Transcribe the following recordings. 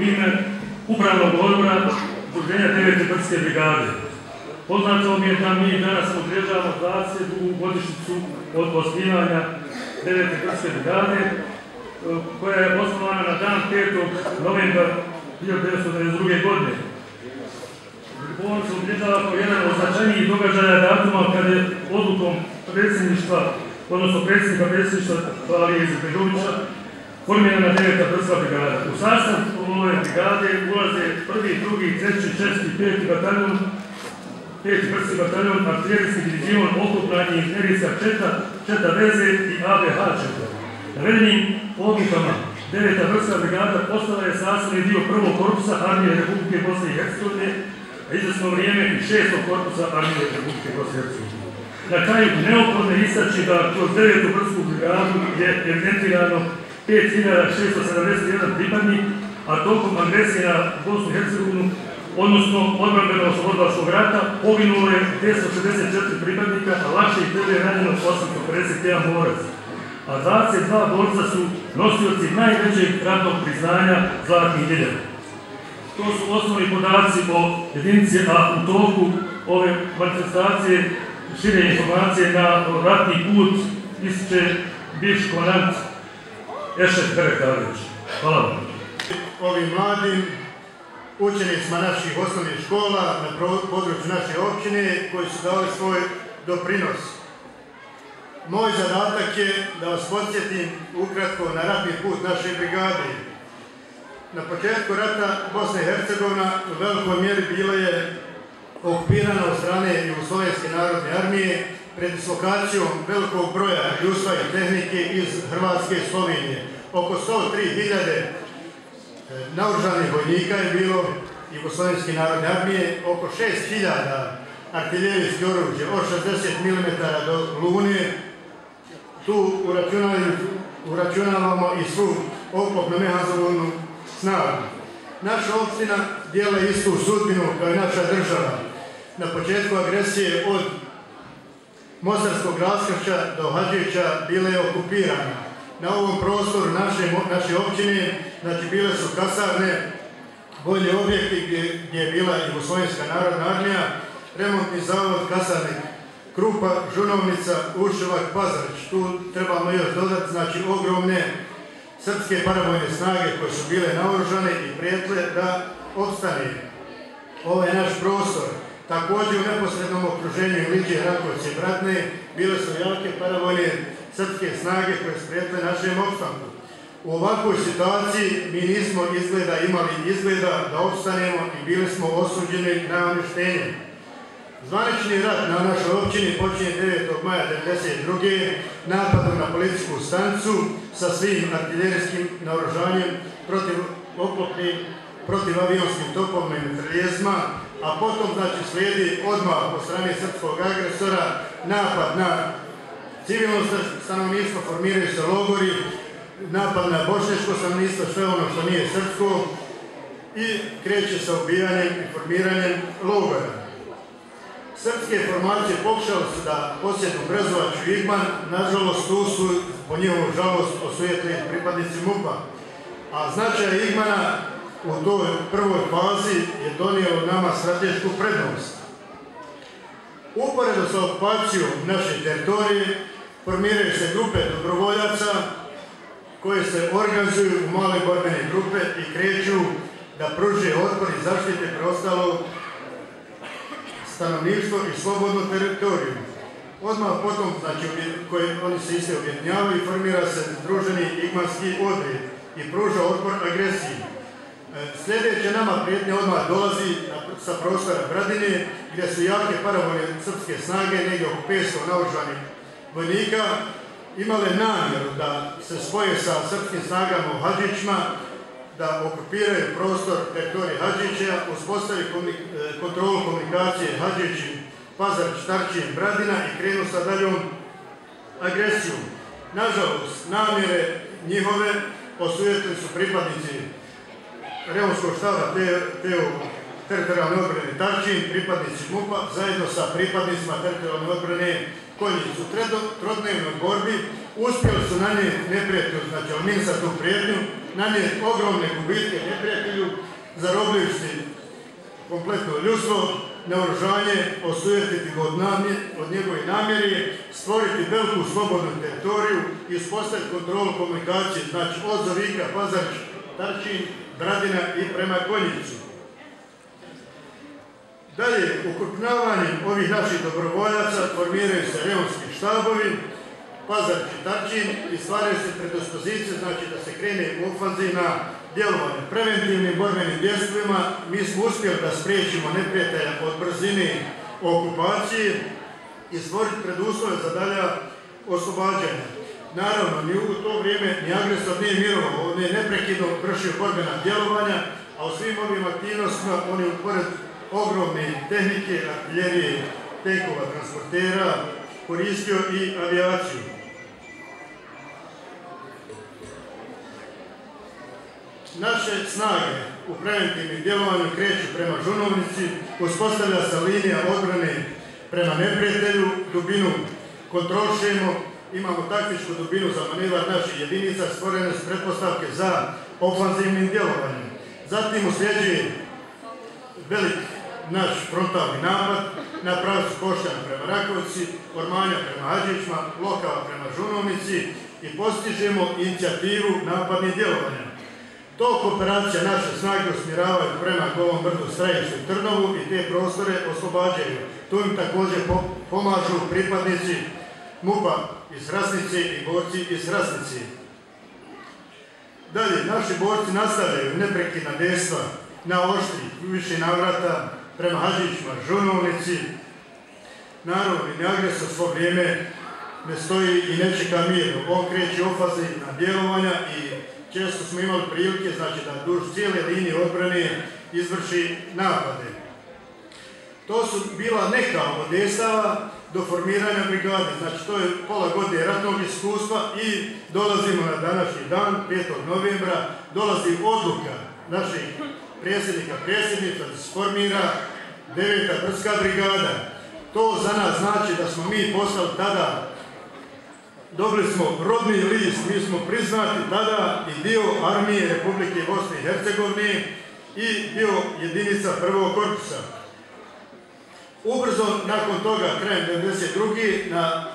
u ime Upravnog odbora Udruženja 9. brdske brigade. Poznato mi je da mi danas obilježavamo 22. godišnjicu od osnivanja 9. brdske brigade, koja je osnovana na dan 5. novembra 1992. godine. On se obilježava kao jedan od značajnijih događaja datuma kada je odlukom predsjedništva, odnosno predsjedništva Alije Izetbegovića, formirana 9. brdska brigada. U sastav ove brigade ulaze 1., 2., 3., 4., 5. bataljon, 5. brdski bataljon, artiljerijski divizion, oklopna i inženjerijska četa veze i ABH četa. Navedenim odlukama 9. brdska brigada postala je sastavni dio 1. korpusa Armije Republike Bosne i Hercegovine, a izvesno vrijeme i 6. korpusa Armije Republike Bosne i Hercegovine. Na kraju neophodno je istaći da kroz 9. brdsku brigadu je evidentirano 5.671 pripadnik, a tokom agresije na Bosnu i Hercegovinu, odnosno odbrambeno-oslobodilačkog rata, poginulo je 264 pripadnika, a lakše i teže je ranjeno 851 borac. A 22 borca su nosioci najvećeg ratnog priznanja Zlatnih ljeljeva. To su osnovni podaci o jedinici, a u toku ove manifestacije šire informacije na ratni put ističe bivši komandant Ešref Berektarević. Hvala vam. Ovim mladim učenicima naših osnovnih škola na području naše općine koji su dali svoj doprinos. Moj zadatak je da vas podsjetim ukratko na ratni put naše brigade. Na početku rata Bosna i Hercegovina u velikoj mjeri bila je okupirana od strane Jugoslovenske narodne armije pred dislokacijom velikog broja ljudstva i tehnike iz Hrvatske i Slovenije. Oko 103.000 naoružanih vojnika je bilo Jugoslovenske narodne armije, oko 6.000 artiljerijskih oružja od 60 mm do lune. Tu uračunavamo i svu oklopnu mehanizovanu snagu. Naša opština dijela istu sudbinu kao i naša država. Na početku agresije od Mostarskog raskršća do Hadžića bila je okupirana. Na ovom prostoru naše općine, znači bile su kasarne, vojni objekti gdje je bila Jugoslovenska narodna armija, remontni zavod, kasarnik Krupa, Žunovnica, Uševak, Pazarić. Tu trebamo još dodati, znači ogromne srpske paravojne snage koje su bile naoružane i prijetle da opstane ovaj naš prostor. Također u neposrednom okruženju Liđe, Rakovci i Bratne bile su jake paravojne srpske snage koje su prijetle našem opstanku. U ovakvoj situaciji mi nismo imali izgleda da opstanemo i bili smo osuđeni na uništenje. Zvanični rat na našoj općini počinje 9. maja 1992. napadom na policijsku stanicu sa svim artiljerijskim naoružanjem protiv avionskim topovima i mitraljezima, a potom slijedi odmah po strani srpskog agresora napad na civilno stanovništvo, formiraju se logori, napad na bošnjačko stanovništvo, sve ono što nije srpsko, i kreće sa ubijanjem i formiranjem logora. Srpske formacije pokušali su da posjednu Brezovac i Igman, nažalost tu su po njihovu žalost osujetili pripadnici MUP-a. A značaj Igmana u toj prvoj fazi je donio nama stratešku prednost. Uporedo sa okupacijom naše teritorije formiraju se grupe dobrovoljaca koje se organizuju u male borbene grupe i kreću da pruže otpor i zaštite preostalo stanovništvo i slobodnu teritoriju. Odmah potom, oni se iste objedinjavaju i formira se združeni igmanski odred i pruža otpor agresiji. Sljedeće nama prijetnje odmah dolazi sa prostora Bradine, gdje su jake paravojne srpske snage, negdje oko 500 naoružanih vojnika, imale namjeru da se spoje sa srpskim snagama u Hadžićima, da okupiraju prostor teritorije Hadžića, uspostavi kontrolu komunikacije Hadžićim, Pazarić, Tarčijem, Bradina i krenu sa daljom agresijom. Nažalost, namjere njihove osujetili su pripadnici Reonskog štaba teritorijalne odbrane Tarčin, pripadnici MUP-a, zajedno sa pripadnicima teritorijalne odbrane Konjic. U trodnevnoj borbi uspjeli su nanijeti neprijatelju, znači eliminisati tu prijetnju, nanijeti ogromne gubitke neprijatelju, zarobljujući kompletno ljudstvo, naoružanje, osujetiti ga od njegove namjeri, stvoriti veliku slobodnu teritoriju i uspostaviti kontrolu komunikacije, znači od Zovika, Pazarić, Tarčin, Bradina i prema Konjicu. Dalje, ukrupnjavanjem ovih naših dobrovoljaca formiraju se reonski štabovi, Pazarić i Tarčin i stvaraju se predispozicije, znači da se krene u ofanzivna djelovanja. Preventivnim borbenim djelovima mi smo uspjeli da spriječimo neprijatelja od brzine okupacije i stvoriti preduslove za dalja oslobađanja. Naravno, ni u to vrijeme ni agresor nije mirovao, on je neprekidno vršio borbena djelovanja, a u svim ovim aktivnostima on je pored ogromne tehnike, artiljerije, tenkova, transportera, koristio i avijaciju. Naše snage u preventivnim djelovanju kreću prema Žunovnici, uspostavlja se linija odbrane prema neprijatelju, dubinu kontrolišemo, imamo taktičku dubinu za manevar naših jedinica, stvorene su pretpostavke za ofanzivnim djelovanjem. Zatim uslijeđuje velik naš frontalni napad na pravcu Košćana prema Rakovici, Ormanja prema Hadžićima, Lokava prema Žunovnici i postižemo inicijativu napadnih djelovanja. Tok operacija naše snage usmjeravaju prema Golom brdu, Strajištu i Trnovu i te prostore oslobađaju. Tu im također pomažu pripadnici MUP-a iz Hrasnice i borci iz Hrasnice. Dalje, naši borci nastavljaju neprekidna dejstva na Oštri u više navrata prema Hadžićima, Žunovnici. Naravno, ni agresor svo vrijeme ne stoji i ne čeka mirno. On kreće ofanzivna djelovanja i često smo imali prilike, znači da duž cijele linije odbrane izvrši napade. To su bila neka od dejstava do formiranja brigade, znači to je pola godine ratnog iskustva i dolazimo na današnji dan, 5. novembra, dolazi odluka naših predsjednica da se formira 9. brdska brigada. To za nas znači da smo mi postali tada, dobili smo rodni list, mi smo priznati tada i dio armije Republike Bosne i Hercegovine i dio jedinica prvog korpusa. Ubrzo nakon toga, krajem 1992. na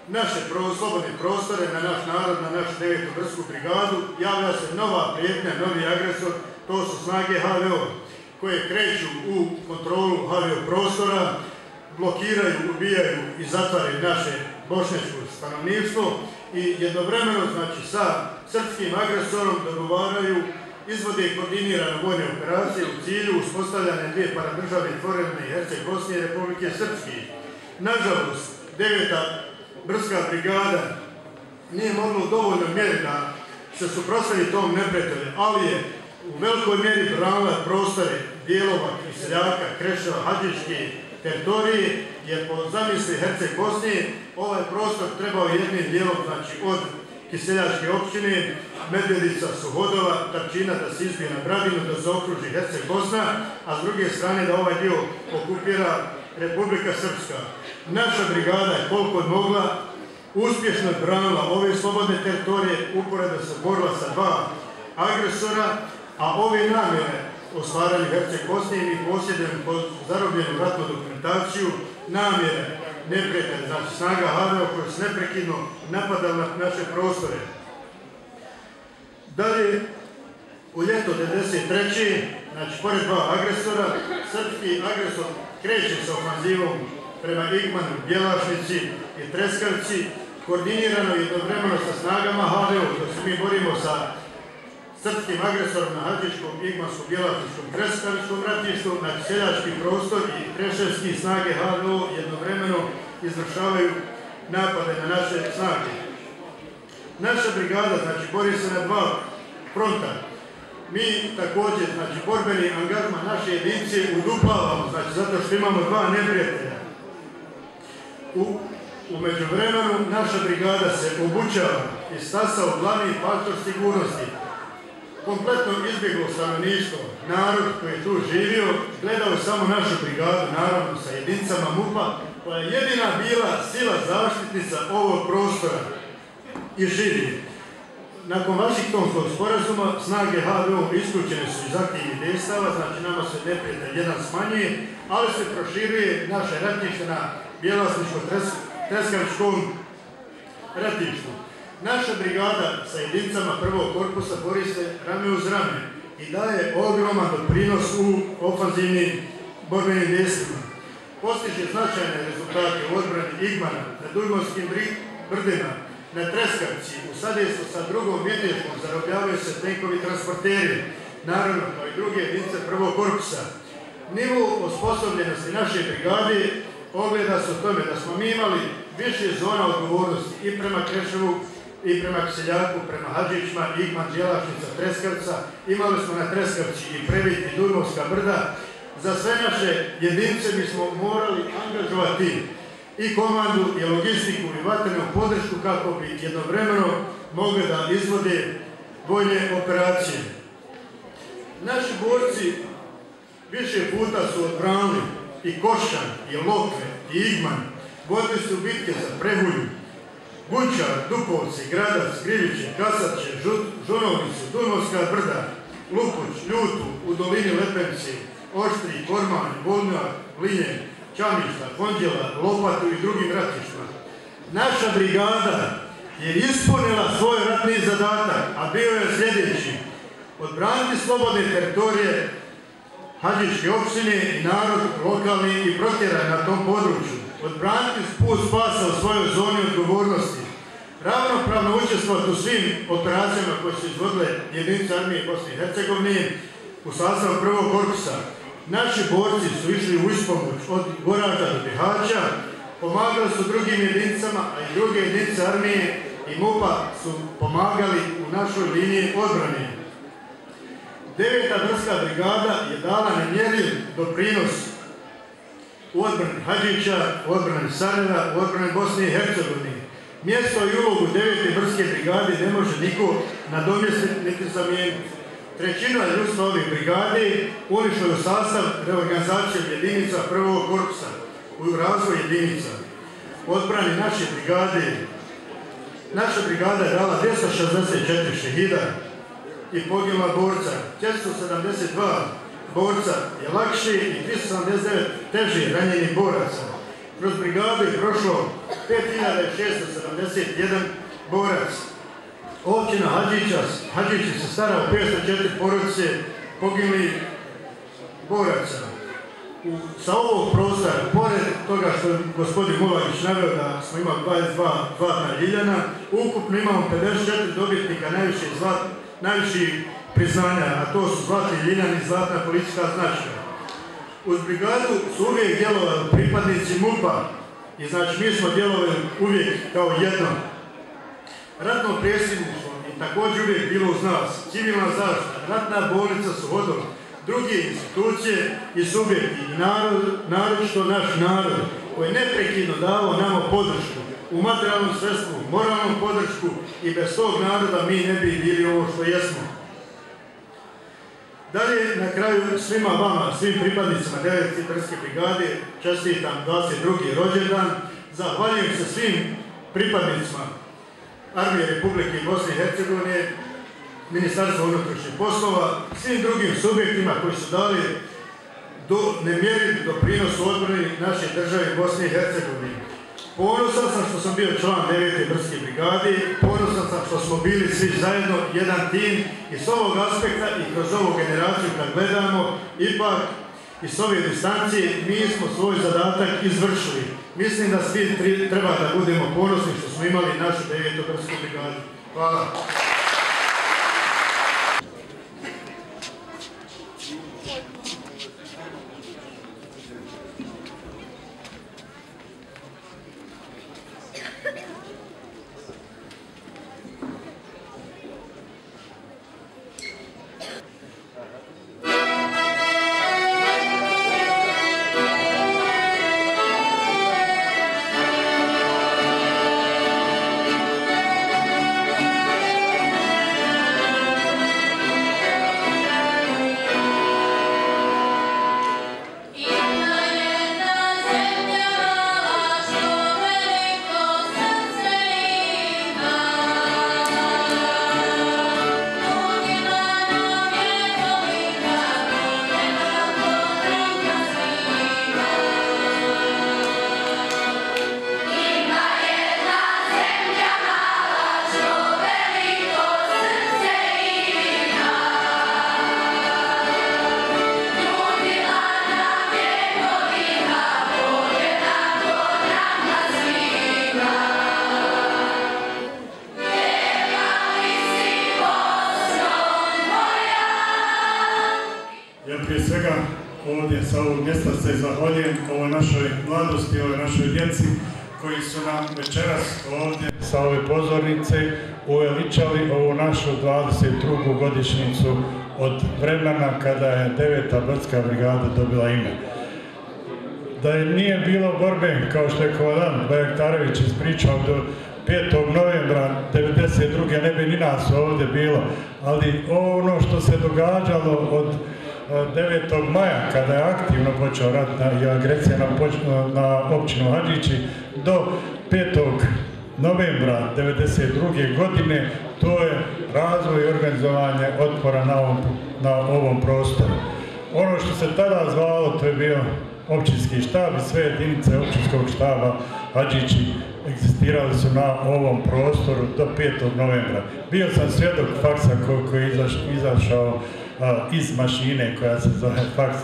naše slobodne prostore, na naš narod, na našu 9. brdsku brigadu javlja se nova prijetnja, novi agresor, to su snage HVO koje kreću u kontrolu HVO prostora, blokiraju, ubijaju i zatvaraju naše bošnjačko stanovništvo i jednovremeno, znači, sa srpskim agresorom dogovaraju, izvode koordinirane vojne operacije u cilju uspostavljanja dvije paradržavne tvorevine Herceg Bosne i Republike Srpske. Nažalost, 9. brdska brigada nije mogla u dovoljnoj mjeri da se suprotstavi tom neprijatelju, ali je u velikoj mjeri branila prostore dijelova Kiseljaka, Kreševa, Hadžićke teritorije, jer po zamisli Herceg Bosne ovaj prostor trebao jednim dijelom, znači od Kiseljačke općine, Medvedica, Suhodova, Tarčina da se izbije na Bradinu, da se okruži Herceg Bosna, a s druge strane da ovaj dio okupira Republika Srpska. Naša brigada je koliko je mogla uspješno branila ove slobodne teritorije, uporedo se borila sa dva agresora, a ove namjere o stvaranju Herceg Bosne i mi posjedujemo pod zarobljenu ratnu dokumentaciju namjere neprijatelja, znači snaga HVO koji su neprekidno napadali na naše prostore. Dalje, u ljeto 1993. znači pored dva agresora, srpski agresor kreće sa ofanzivom prema Igmanu, Bjelašnici i Treskavici, koordinirano jednovremeno sa snagama HVO, dok se mi borimo sa srpskim agresorom na Hadžićkom, Igmanskom, Bjelašničkom, Treskavičkom ratištu, na Kiseljački prostor i Kreševski snage HVO jednovremeno izvršavaju napade na naše snage. Naša brigada, znači, bori se na dva fronta. Mi također, znači, borbeni angažman naše jedinice uduplavamo, znači, zato što imamo dva neprijatelja. U međuvremenu naša brigada se obučava i stasao glavni faktor sigurnosti. Kompletno izbjeglo stanovništvo, narod koji je tu živio, gledao samo našu brigadu, naravno sa jedinicama MUP-a, koja je jedina bila sila zaštitnica ovog prostora. i širi. Nakon Vašingtonskog sporazuma snage HVO isključene su iz aktivnih dejstava, znači nama se neprijatelj jedan smanjuje, ali se proširuje naše ratište na Bjelovarsko-Treskavičkom ratištu. Naša brigada sa jedinicama prvog korpusa bori se rame uz rame i daje ogroman doprinos u ofanzivnim borbenim dejstvima. Postiže značajne rezultate u odbrani Igmana, na Dujmovskim brdima, na Treskavici, u sadejstvu sa drugom Viteškom zarobljavaju se tenkovi transporteri, naravno kao i druge jedinice prvog korpusa. Nivo osposobljenosti naše brigade ogleda se u tome da smo mi imali više zona odgovornosti i prema Kreševu, i prema Kiseljaku, prema Hadžićima, Igman, Đelašnica, Treskavica. Imali smo na Treskavici i Previt i Dujmovska brda. Za sve naše jedinice mi smo morali angažovati i komandu, i logistiku, i vatrenu podršku kako bi jednovremeno mogli da izvode vojne operacije. Naši borci više puta su odbranili i Košan, i Lokve, i Igman. Vodili su bitke za Prehulju, Gunčar, Dupovci, Gradac, Griviće, Kasače, Žunovnicu, Dujmovska brda, Lupuć, Ljutu, u dolini Lepenci, Oštri, Korman, Volnar, Linje, Čamišta, Konđela, Lopatu i drugim ratištima. Naša brigada je ispunila svoj ratni zadatak, a bio je sljedeći: odbraniti slobodne teritorije Hadžičke opštine i narod lokalni i protjeran na tom području, odbraniti put spasa u svojoj zoni odgovornosti, ravnopravno učestvovati u svim operacijama koje su izvodile jedinice armije Bosne i Hercegovine u sastavu prvog korpusa. Naši borci su išli u ispomoć od Goraža do Bihaća, pomagali su drugim jedinicama, a i druge jedinice armije i MUP-a su pomagali u našoj liniji odbrane. 9. brdska brigada je dala nemjerljiv doprinos u odbrani Hadžića, u odbrani Sarajeva, u odbrani Bosne i Hercegovine. Mjesto i ulogu 9. brdske brigade ne može niko nadomjestiti niti zamijeniti. Trećina ljudstva ovih brigade ušla u sastav reorganizacije jedinica prvog korpusa, u razvoj jedinica. U odbrani naše brigade, naša brigada je dala 264 šehida i poginula borca, 472 borca je lakše i 379 teže ranjenih boraca. Kroz brigadu je prošlo 5671 borac. Općina Hadžići se stara o 504 porodice poginulih boraca. Sa ovog prostora, pored toga što je gospodin Mulagić naveo da smo imali 22 zlatna ljiljana, ukupno imamo 54 dobitnika najviših priznanja, a to su zlatni ljiljani i zlatna policijska značka. Uz brigadu su uvijek djelovali pripadnici MUP-a i znači mi smo djelovali uvijek kao jedno. Ratno predsjedništvo je također uvijek bilo uz nas, civilna zaštita, ratna bolnica su vodila, druge institucije i subjekti i naročito naš narod koji je neprekidno davao nama podršku u materijalnom sredstvu, moralnom podršku i bez tog naroda mi ne bi bili ovo što jesmo. Dalje, na kraju svima vama, svim pripadnicima 9. brdske brigade, čestitam 22. rođendan, zahvaljujem se svim pripadnicima Armije Republike Bosne i Hercegovine, Ministarstva unutrašnjih poslova, svim drugim subjektima koji su dali nemjerljiv doprinos u odbrani naše države Bosne i Hercegovine. Ponosan sam što sam bio član 9. brdske brigade, ponosan sam što smo bili svi zajedno jedan tim i s ovog aspekta i kroz ovu generaciju kad gledamo, ipak i s ove distancije mi smo svoj zadatak izvršili. Mislim da svi treba da budemo ponosni što smo imali našu 9. brdsku brigadu. Hvala. ovdje sa ovog mjesta se zahvaljujem ovoj našoj mladosti, ovoj našoj djeci koji su nam večeras ovdje sa ove pozornice uveličali ovu našu 22. godišnjicu od vremena kada je 9. brdska brigada dobila ime. Da je nije bilo borbe, kao što je komandant Bajaktarević ispričao, do 5. novembra 1992. ne bi ni nas ovdje bilo, ali ono što se događalo od 9. maja, kada je aktivno počeo rat i agresija na općinu Hadžići, do 5. novembra 1992. godine, to je razvoj i organizovanje otpora na ovom prostoru. Ono što se tada zvalo, to je bio općinski štab i sve jedinice općinskog štaba Hadžići egzistirali su na ovom prostoru do 5. novembra. Bio sam svjedok faksa koji je izašao iz mašine koja se zove faks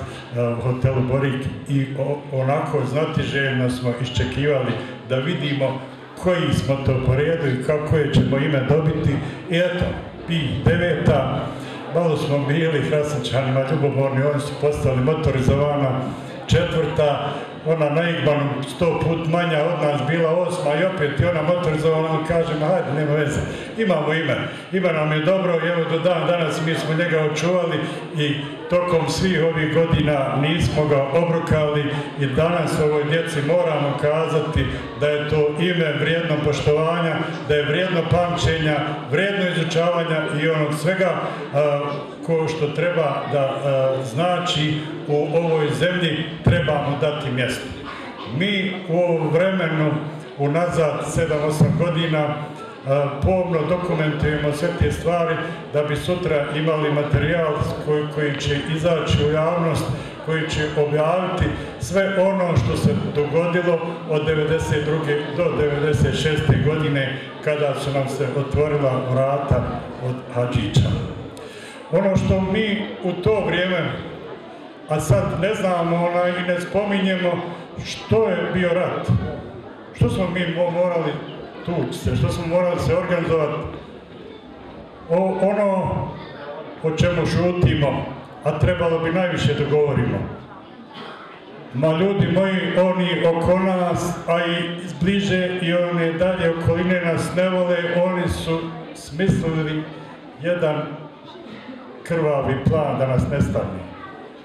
u hotelu Borik i onako znatiželjno smo iščekivali da vidimo koji smo to po redu i kako ćemo ime dobiti. I eto, Pi 9. Malo smo bili Hrasničanima ljubomorni, oni su postali motorizovana 4. Ona na Igmanu 100 put manja od nas bila 8. i opet i ona motorizovana, kažemo hajde, nema veze, imamo ime. Ime nam je dobro i evo do dan danas mi smo njega očuvali i tokom svih ovih godina nismo ga obrukali i danas ovoj djeci moramo kazati da je to ime vrijedno poštovanja, da je vrijedno pamćenja, vrijedno izučavanja i onog svega ko što treba da znači u ovoj zemlji trebamo dati mjesto. Mi u ovom vremenu unazad 7-8 godina pomno dokumentujemo sve te stvari da bi sutra imali materijal koji će izaći u javnost, koji će objaviti sve ono što se dogodilo od 1992. do 1996. godine kada su nam se otvorila vrata od Hadžića. Ono što mi u to vrijeme, a sad ne znamo i ne spominjemo što je bio rat, što smo mi morali tući se, što smo morali se organizovati, ono o čemu šutimo, a trebalo bi najviše da govorimo. Ma ljudi moji, oni oko nas, a i bliže i one dalje okoline nas ne vole, oni su smislili jedan krvavi plan da nas nestane.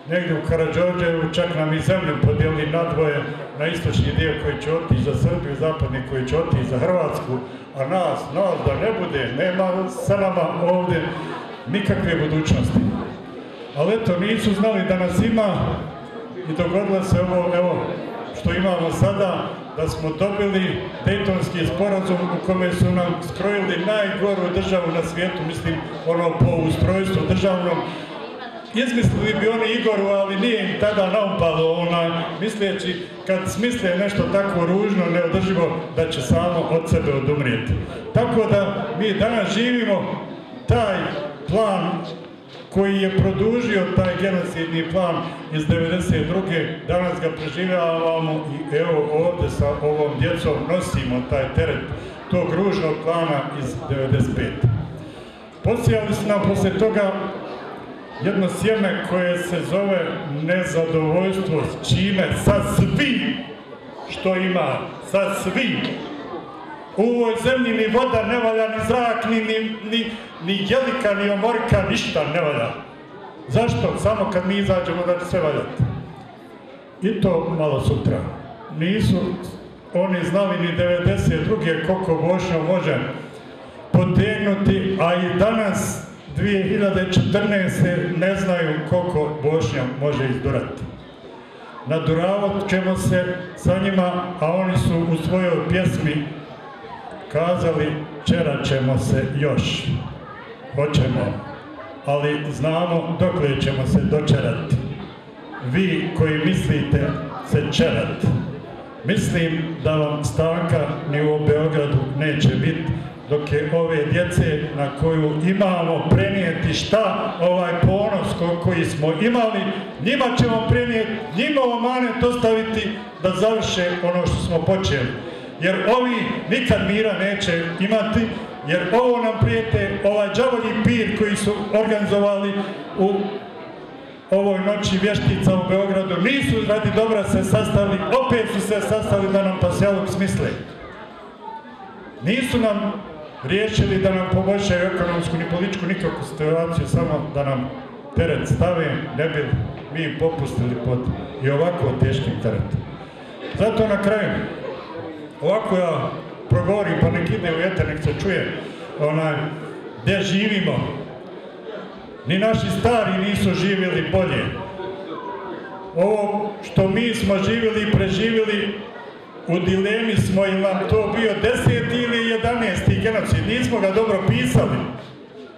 Negdje u Karađorđevu čak nam i zemlju podijelili nadvoje, na istočni dio koji će otići za Srbiju, zapadni koji će otići za Hrvatsku, a nas da ne bude, nema sa nama ovdje nikakve budućnosti. Ali eto, nisu znali da nas ima i dogodilo se ovo, evo, što imamo sada, da smo dobili Dejtonski sporazum u kome su nam skrojili najgoru državu na svijetu, mislim, ono po ustrojstvu državnom. Izmislili bi oni Igoru, ali nije im tada naumpalo, misleći kad smisle nešto tako ružno, neodrživo, da će samo od sebe odumrijeti. Tako da mi danas živimo taj plan koji je produžio taj genocidni plan iz 1992. Danas ga preživljavamo i evo ovdje sa ovom djecom nosimo taj teret tog ružnog plana iz 1995. Posijali su nam poslije toga jedno sjeme koje se zove nezadovoljstvo s čime, sa svim što ima, sa svim. U ovoj zemlji ni voda ne valja, ni zrak, ni jelika, ni omorika, ništa ne valja. Zašto? Samo kad mi izađemo da će sve valjati. I to malo sutra. Nisu oni znali ni 1992. koliko Bošnja može potegnuti, a i danas 2014. ne znaju koliko Bošnja može izdurati. Naduravat ćemo se sa njima, a oni su u svojoj pjesmi kazali čerat ćemo se još. Hoćemo, ali znamo dokle ćemo se dočerati. Vi koji mislite se čerati, mislim da vam stanka ni u Beogradu neće biti, dok je ove djece na koju imamo prenijeti šta, ovaj ponos koji smo imali, njima ćemo prenijeti, njima amanet ostaviti da završe ono što smo počeli. Jer ovi nikad mira neće imati, jer ovo nam prijete, ovaj đavolji pir koji su organizovali u ovoj noći vještica u Beogradu nisu radi dobra se sastali, opet su se sastali da nam pasjalog smisle. Nisu nam riješili da nam poboljšaju ekonomsku ni političku nikakvu situaciju, samo da nam teret stave, ne bi mi popustili pod i ovako teškim teretom. Zato na kraju, ovako ja progovorim, pa nek ide u eter, nek se čuje gdje živimo. Ni naši stari nisu živjeli bolje. Ovo što mi smo živjeli i preživjeli, u dilemi smo ili nam to bio 10. ili 11. genocid. Nismo ga dobro pisali.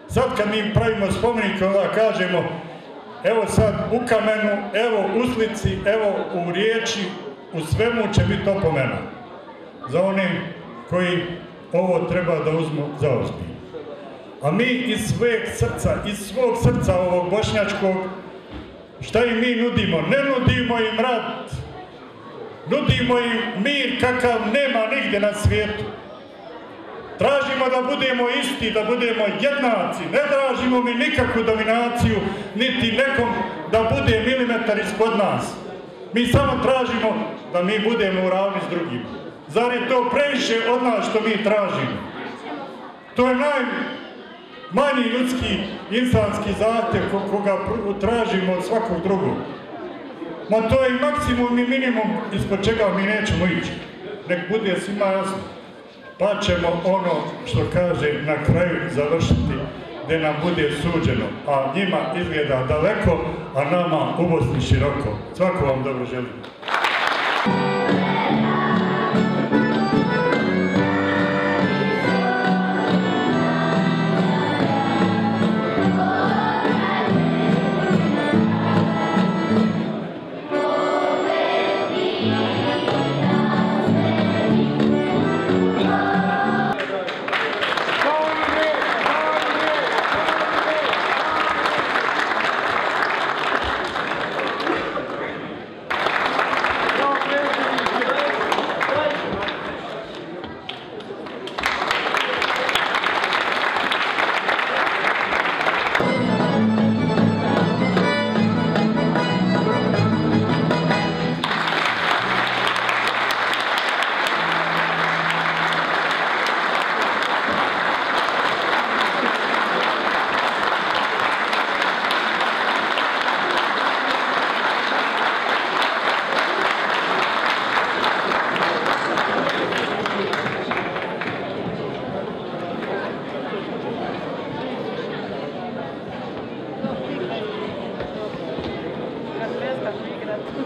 Sad kad mi pravimo spomenik, onda kažemo evo sad u kamenu, evo u slici, evo u riječi, u svemu će biti opomena. Za one koji ovo treba da uzmu za ozbiljno. A mi iz svog srca ovog bošnjačkog, šta im mi nudimo? Ne nudimo im rat, nudimo im mir kakav nema nigdje na svijetu. Tražimo da budemo isti, da budemo jednaci, ne tražimo mi nikakvu dominaciju, niti nekom da bude milimetar ispod nas. Mi samo tražimo da mi budemo u ravni s drugima. Zar je to previše od nas što mi tražimo? To je najmanji ljudski, insanski zahtjev koga tražimo od svakog drugog. Ma to je i maksimum i minimum ispod čega mi nećemo ići. Nek bude svima jasno. Pa ćemo ono što kaže na kraju završiti gdje nam bude suđeno. A njima izgleda daleko, a nama u Bosni široko. Svako vam dobro želim.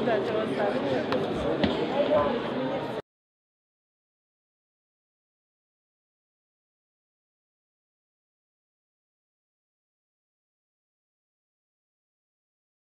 Da će ostati.